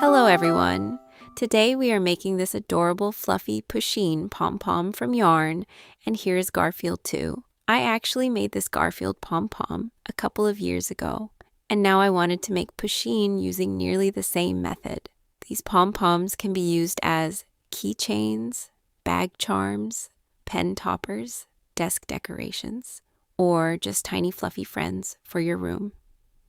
Hello everyone! Today we are making this adorable fluffy Pusheen pom-pom from yarn, and here is Garfield too. I actually made this Garfield pom-pom a couple of years ago, and now I wanted to make Pusheen using nearly the same method. These pom-poms can be used as keychains, bag charms, pen toppers, desk decorations, or just tiny fluffy friends for your room.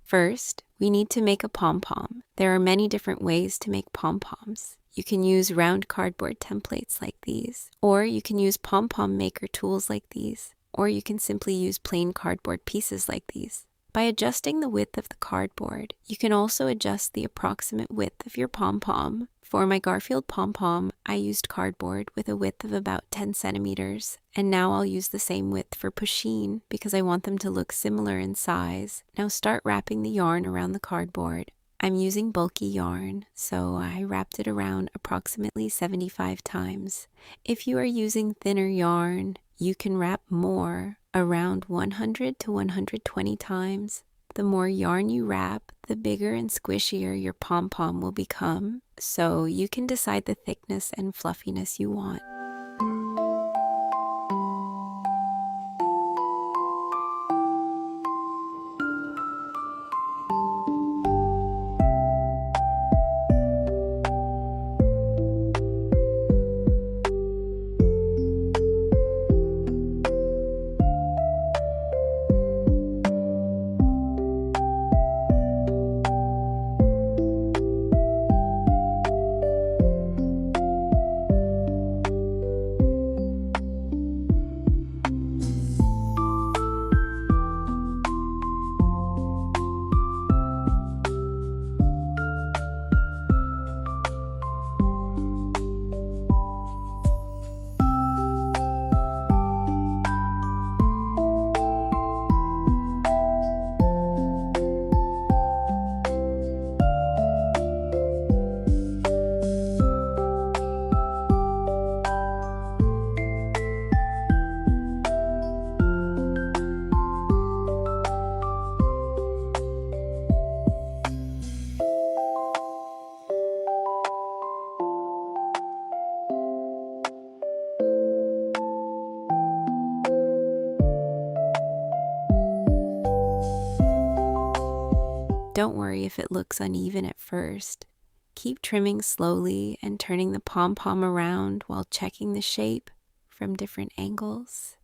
First, we need to make a pom-pom. There are many different ways to make pom-poms. You can use round cardboard templates like these, or you can use pom-pom maker tools like these, or you can simply use plain cardboard pieces like these. By adjusting the width of the cardboard, you can also adjust the approximate width of your pom-pom. For my Garfield pom-pom, I used cardboard with a width of about 10 centimeters, and now I'll use the same width for Pusheen because I want them to look similar in size. Now start wrapping the yarn around the cardboard. I'm using bulky yarn, so I wrapped it around approximately 75 times. If you are using thinner yarn, you can wrap more, around 100 to 120 times. The more yarn you wrap, the bigger and squishier your pom-pom will become, so you can decide the thickness and fluffiness you want. Don't worry if it looks uneven at first. Keep trimming slowly and turning the pom-pom around while checking the shape from different angles.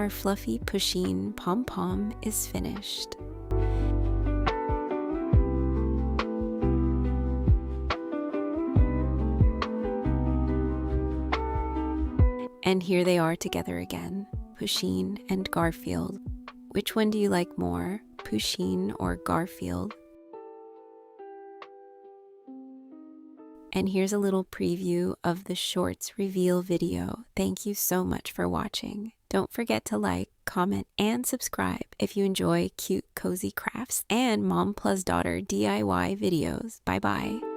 our fluffy Pusheen pom-pom is finished. And here they are together again, Pusheen and Garfield. Which one do you like more, Pusheen or Garfield? And here's a little preview of the shorts reveal video. Thank you so much for watching. Don't forget to like, comment, and subscribe if you enjoy cute, cozy crafts and mom plus daughter DIY videos. Bye-bye.